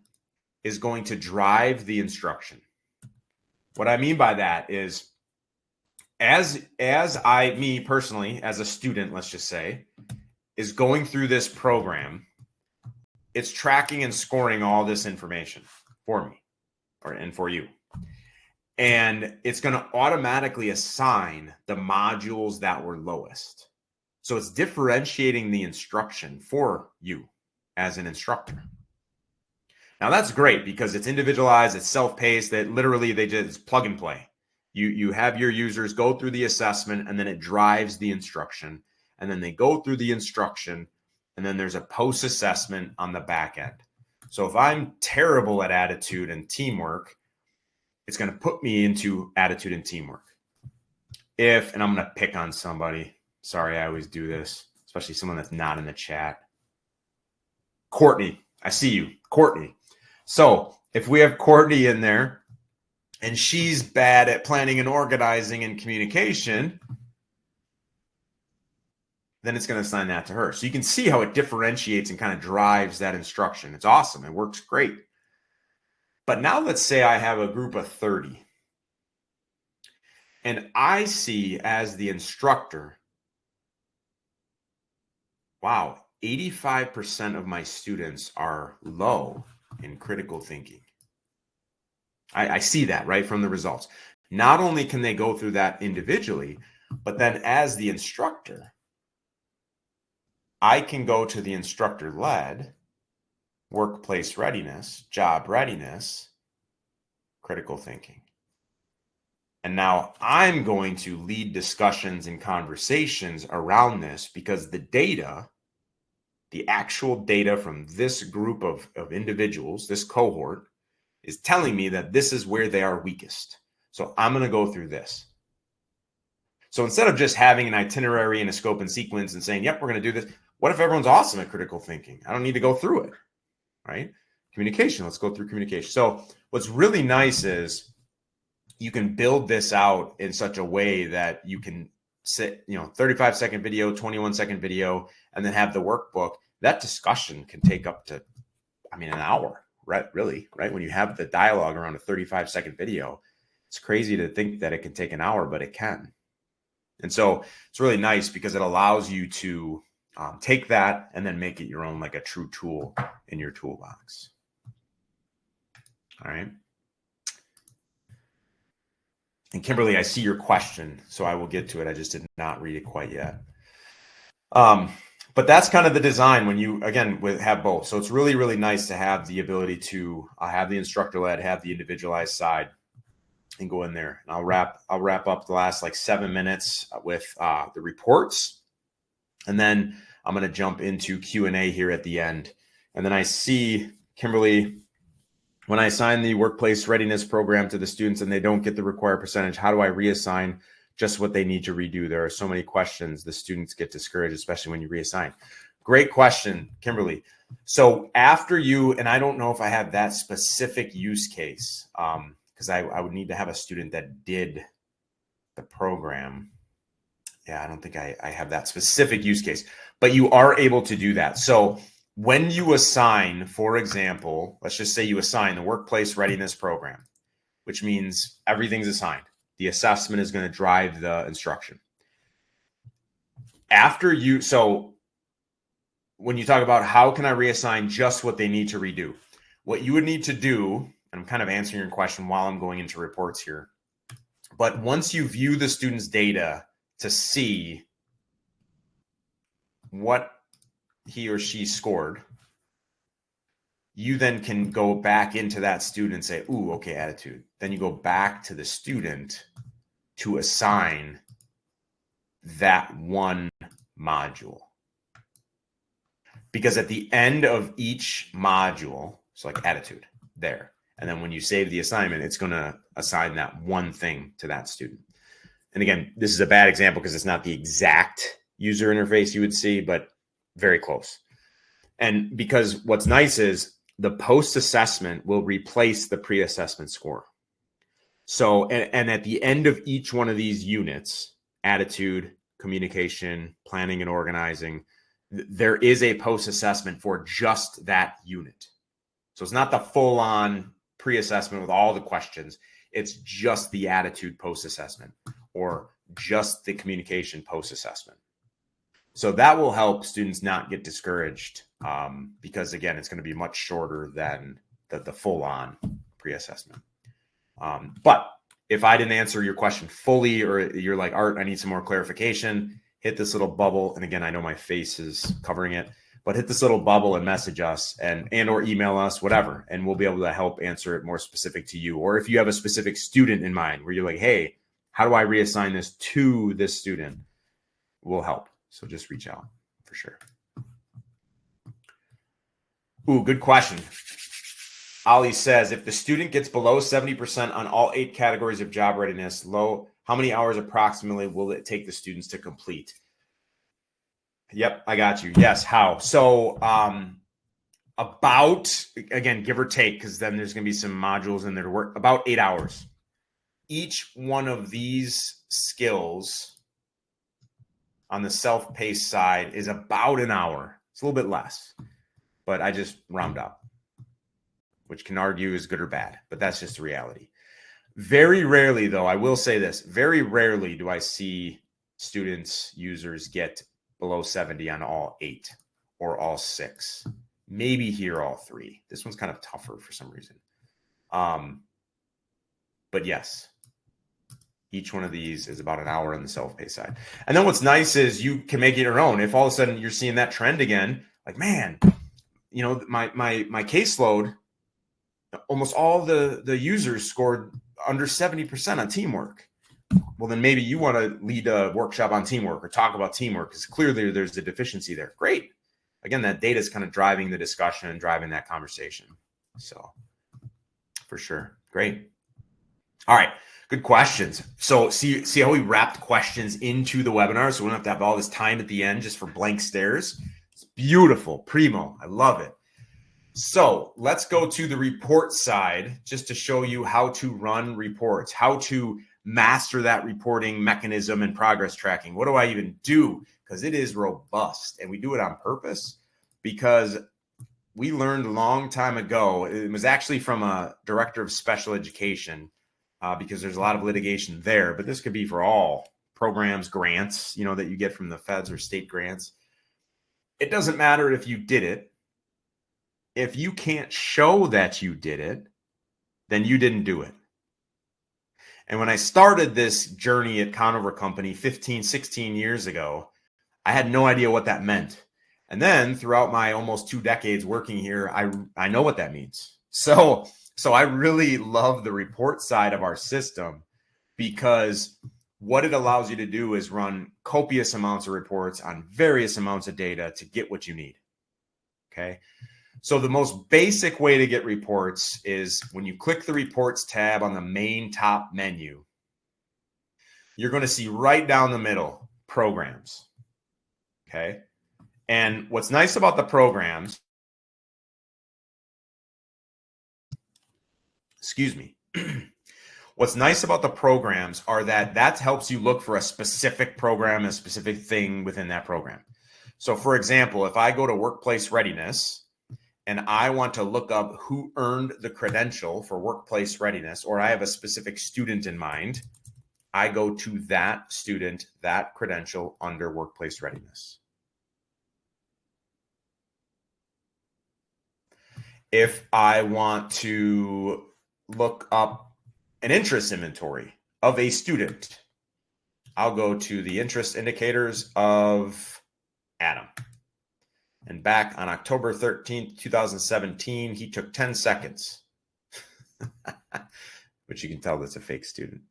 [SPEAKER 1] is going to drive the instruction. What I mean by that is, as me personally, as a student, let's just say, is going through this program, it's tracking and scoring all this information for me and for you. And it's going to automatically assign the modules that were lowest. So it's differentiating the instruction for you as an instructor. Now that's great because it's individualized, it's self-paced, that literally they just plug and play. You have your users go through the assessment and then it drives the instruction. And then they go through the instruction and then there's a post-assessment on the back end. So if I'm terrible at attitude and teamwork, it's going to put me into attitude and teamwork. And I'm going to pick on somebody. Sorry, I always do this, especially someone that's not in the chat. Courtney, I see you. Courtney. So if we have Courtney in there and she's bad at planning and organizing and communication, then it's going to assign that to her. So you can see how it differentiates and kind of drives that instruction. It's awesome. It works great. But now let's say I have a group of 30. And I see as the instructor, wow, 85% of my students are low in critical thinking. I see that right from the results. Not only can they go through that individually, but then as the instructor, I can go to the instructor-led workplace readiness, job readiness, critical thinking. And now I'm going to lead discussions and conversations around this because the data, the actual data from this group of individuals, this cohort, is telling me that this is where they are weakest. So I'm going to go through this. So instead of just having an itinerary and a scope and sequence and saying, yep, we're going to do this, what if everyone's awesome at critical thinking? I don't need to go through it, right? Communication, let's go through communication. So what's really nice is you can build this out in such a way that you can sit, 35-second video, 21-second video, and then have the workbook. That discussion can take up to, an hour, right? Really, right? When you have the dialogue around a 35-second video, it's crazy to think that it can take an hour, but it can. And so it's really nice because it allows you to take that and then make it your own, like a true tool in your toolbox. All right. And Kimberly, I see your question, so I will get to it. I just did not read it quite yet. But that's kind of the design when you, again, have both. So it's really, really nice to have the ability to have the instructor-led, have the individualized side, and go in there. And I'll wrap up the last 7 minutes with the reports, and then I'm going to jump into Q&A here at the end. And then I see, Kimberly, when I assign the workplace readiness program to the students and they don't get the required percentage, how do I reassign just what they need to redo? There are so many questions. The students get discouraged, especially when you reassign. Great question, Kimberly. So after you, and I don't know if I have that specific use case, because I would need to have a student that did the program. Yeah, I don't think I have that specific use case, but you are able to do that. So when you assign, for example, let's just say you assign the workplace readiness program, which means everything's assigned. The assessment is going to drive the instruction. So when you talk about how can I reassign just what they need to redo, what you would need to do, and I'm kind of answering your question while I'm going into reports here, but once you view the student's data to see what he or she scored, you then can go back into that student and say, ooh, okay, attitude. Then you go back to the student to assign that one module. Because at the end of each module, it's like attitude there. And then when you save the assignment, it's going to assign that one thing to that student. And again, this is a bad example because it's not the exact user interface you would see, but very close. And because what's nice is the post-assessment will replace the pre-assessment score. So, and at the end of each one of these units, attitude, communication, planning and organizing, there is a post-assessment for just that unit. So it's not the full-on pre-assessment with all the questions. It's just the attitude post-assessment or just the communication post-assessment. So that will help students not get discouraged because, again, it's going to be much shorter than the full-on pre-assessment. But if I didn't answer your question fully or you're like, Art, I need some more clarification, hit this little bubble. And again, I know my face is covering it, but hit this little bubble and message us and or email us, whatever, and we'll be able to help answer it more specific to you. Or if you have a specific student in mind where you're like, hey, how do I reassign this to this student? We'll help. So just reach out for sure. Ooh, good question. Ollie says, if the student gets below 70% on all 8 categories of job readiness, how many hours approximately will it take the students to complete? Yep, I got you. Yes, how? So about, again, give or take, because then there's going to be some modules in there to work, about 8 hours. Each one of these skills on the self-paced side is about an hour. It's a little bit less, but I just round up, which can argue is good or bad, but that's just the reality. Very rarely, though, I will say this, very rarely do I see students, users get below 70 on all 8 or all 6. Maybe here all 3. This one's kind of tougher for some reason. But yes, each one of these is about an hour on the self-pay side. And then what's nice is you can make it your own. If all of a sudden you're seeing that trend again, like, man, you know, my caseload, almost all the users scored under 70% on teamwork. Well, then maybe you want to lead a workshop on teamwork or talk about teamwork because clearly there's a deficiency there. Great. Again, that data is kind of driving the discussion and driving that conversation. So for sure. Great. All right. Good questions. So see how we wrapped questions into the webinar, so we don't have to have all this time at the end just for blank stares. It's beautiful. Primo. I love it. So let's go to the report side just to show you how to run reports, how to master that reporting mechanism and progress tracking. What do I even do? Because it is robust, and we do it on purpose because we learned a long time ago. It was actually from a director of special education because there's a lot of litigation there, but this could be for all programs, grants, you know, that you get from the feds or state grants. It doesn't matter if you did it. If you can't show that you did it, then you didn't do it. And when I started this journey at Conover Company 15, 16 years ago, I had no idea what that meant. And then throughout my almost 2 decades working here, I know what that means. So I really love the report side of our system because what it allows you to do is run copious amounts of reports on various amounts of data to get what you need. Okay. So the most basic way to get reports is when you click the reports tab on the main top menu, you're going to see right down the middle, programs. Okay. And what's nice about the programs, excuse me, what's nice about the programs are that helps you look for a specific program, a specific thing within that program. So for example, if I go to workplace readiness, and I want to look up who earned the credential for workplace readiness, or I have a specific student in mind, I go to that student, that credential under workplace readiness. If I want to look up an interest inventory of a student, I'll go to the interest indicators of Adam. And back on October 13th, 2017, he took 10 seconds, which you can tell that's a fake student,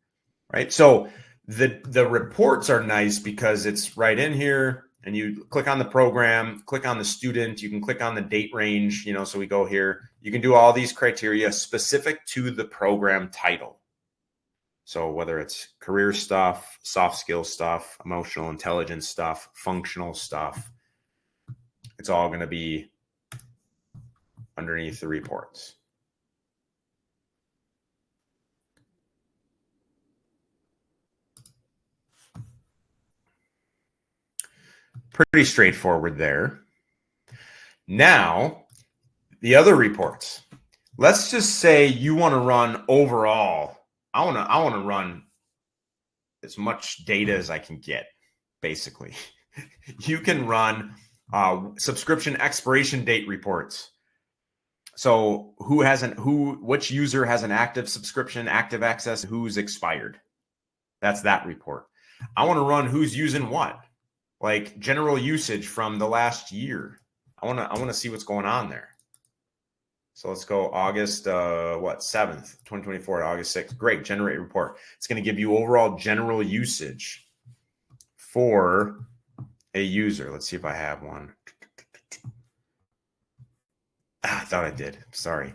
[SPEAKER 1] right? So the reports are nice because it's right in here and you click on the program, click on the student, you can click on the date range, you know, so we go here. You can do all these criteria specific to the program title. So whether it's career stuff, soft skill stuff, emotional intelligence stuff, functional stuff, it's all going to be underneath the reports. Pretty straightforward there. Now, the other reports. Let's just say you want to run overall. I want to run as much data as I can get, basically. You can run subscription expiration date reports. So which user has an active subscription, active access, who's expired? That's that report. I want to run who's using what, like general usage from the last year. I want to see what's going on there. So let's go August 7th, 2024 to August 6th. Great, generate report. It's going to give you overall general usage for a user. Let's see if I have one. I thought I did. Sorry.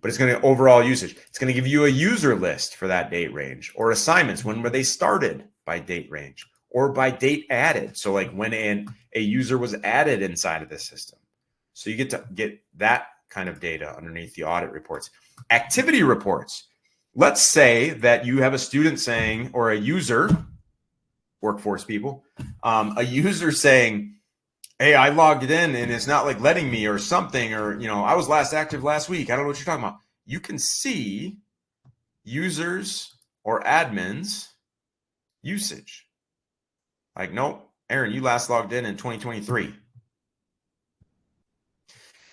[SPEAKER 1] But it's going to overall usage. It's going to give you a user list for that date range, or assignments. When were they started by date range, or by date added? So like when a user was added inside of the system. So you get to get that kind of data underneath the audit reports. Activity reports. Let's say that you have a student saying, or a user, workforce people, a user saying, hey, I logged in and it's not like letting me, or something, or, I was last active last week. I don't know what you're talking about. You can see users or admins usage. Like, nope, Aaron, you last logged in 2023.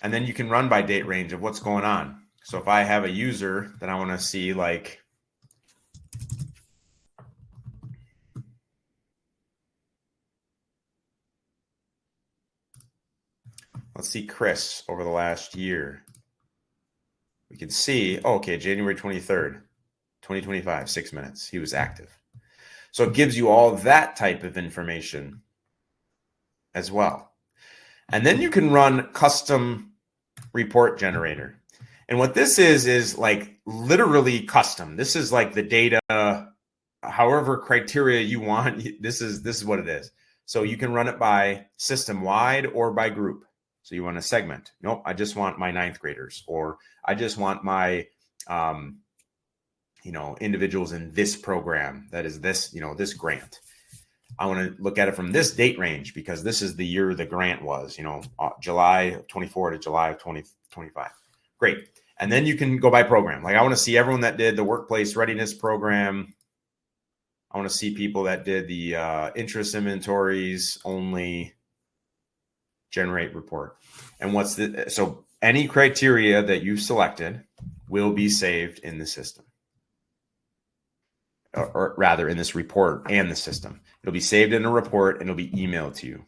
[SPEAKER 1] And then you can run by date range of what's going on. So if I have a user that I want to see, like, let's see Chris over the last year. We can see, okay, January 23rd, 2025, 6 minutes. He was active. So it gives you all that type of information as well. And then you can run custom report generator. And what this is like literally custom. This is like the data, however criteria you want. This is what it is. So you can run it by system wide or by group. So you want to segment. Nope, I just want my 9th graders, or I just want my, individuals in this program. That is this, this grant. I want to look at it from this date range because this is the year the grant was, July of 24 to July of 2025. Great. And then you can go by program. Like I want to see everyone that did the workplace readiness program. I want to see people that did the interest inventories only. Generate report. And so any criteria that you've selected will be saved in the system, or rather in this report and the system. It'll be saved in a report and it'll be emailed to you.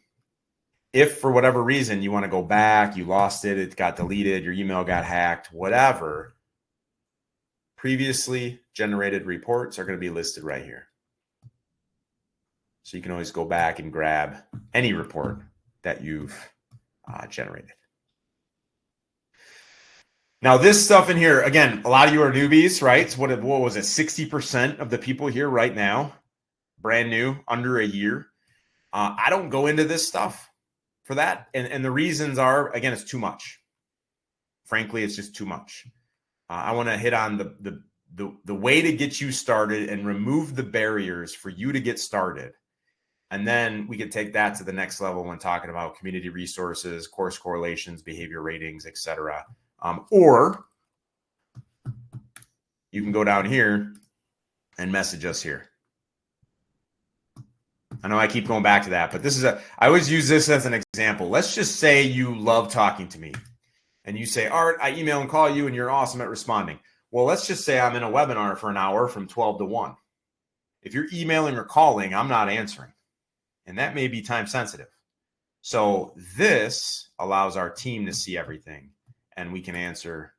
[SPEAKER 1] If for whatever reason you want to go back, you lost it, it got deleted, your email got hacked, whatever, previously generated reports are going to be listed right here. So you can always go back and grab any report that you've generated. Now this stuff in here, again, a lot of you are newbies, right? So what was it? 60% of the people here right now, brand new, under a year. I don't go into this stuff for that. And the reasons are, again, it's too much. Frankly, it's just too much. I want to hit on the way to get you started and remove the barriers for you to get started. And then we could take that to the next level when talking about community resources, course correlations, behavior ratings, etc. Or you can go down here and message us here. I know I keep going back to that, but I always use this as an example. Let's just say you love talking to me and you say, Art, I email and call you and you're awesome at responding. Well, let's just say I'm in a webinar for an hour from 12 to 1. If you're emailing or calling, I'm not answering. And that may be time sensitive. So this allows our team to see everything and we can answer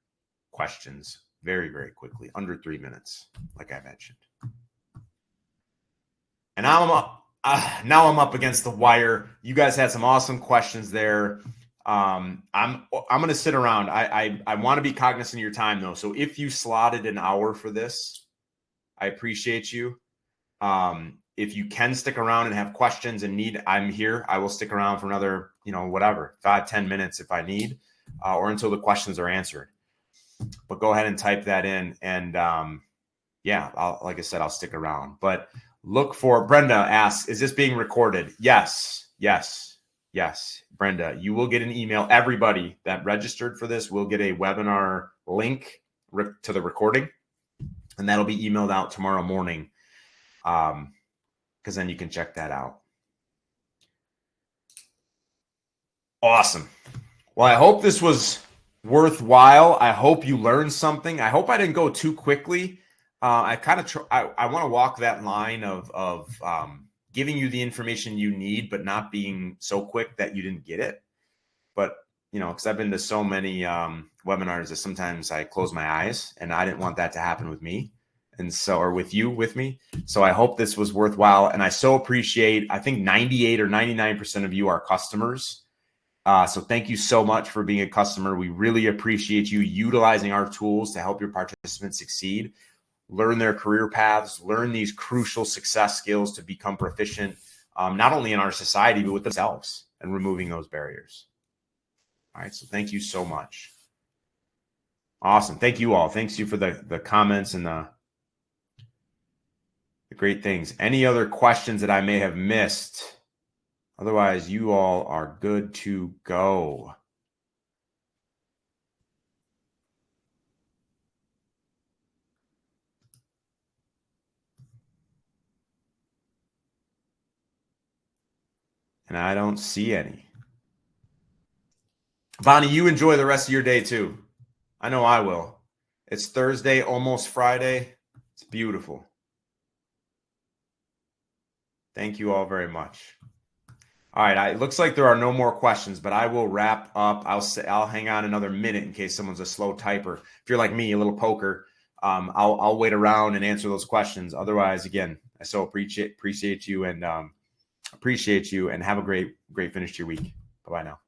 [SPEAKER 1] questions very, very quickly, under 3 minutes, like I mentioned. And now I'm up against the wire. You guys had some awesome questions there. I'm going to sit around. I want to be cognizant of your time though. So if you slotted an hour for this, I appreciate you. If you can stick around and have questions and I'm here. I will stick around for another, 5-10 minutes if I need, or until the questions are answered. But go ahead and type that in. And like I said, I'll stick around. But look for, Brenda asks, is this being recorded? Yes. Brenda, you will get an email. Everybody that registered for this will get a webinar link to the recording. And that'll be emailed out tomorrow morning. Because then you can check that out. Awesome. Well, I hope this was worthwhile. I hope you learned something. I hope I didn't go too quickly. I want to walk that line of giving you the information you need, but not being so quick that you didn't get it. But, because I've been to so many webinars that sometimes I close my eyes, and I didn't want that to happen with me. And so, or with me. So I hope this was worthwhile. And I so appreciate, I think 98 or 99% of you are customers. So thank you so much for being a customer. We really appreciate you utilizing our tools to help your participants succeed, learn their career paths, learn these crucial success skills to become proficient, not only in our society, but with themselves, and removing those barriers. All right. So thank you so much. Awesome. Thank you all. Thanks you for the comments and the great things. Any other questions that I may have missed? Otherwise, you all are good to go. And I don't see any. Bonnie, you enjoy the rest of your day too. I know I will. It's Thursday, almost Friday. It's beautiful. Thank you all very much. All right, it looks like there are no more questions, but I will wrap up. I'll hang on another minute in case someone's a slow typer. If you're like me, a little poker, I'll wait around and answer those questions. Otherwise, again, I so appreciate you and have a great finish to your week. Bye-bye now.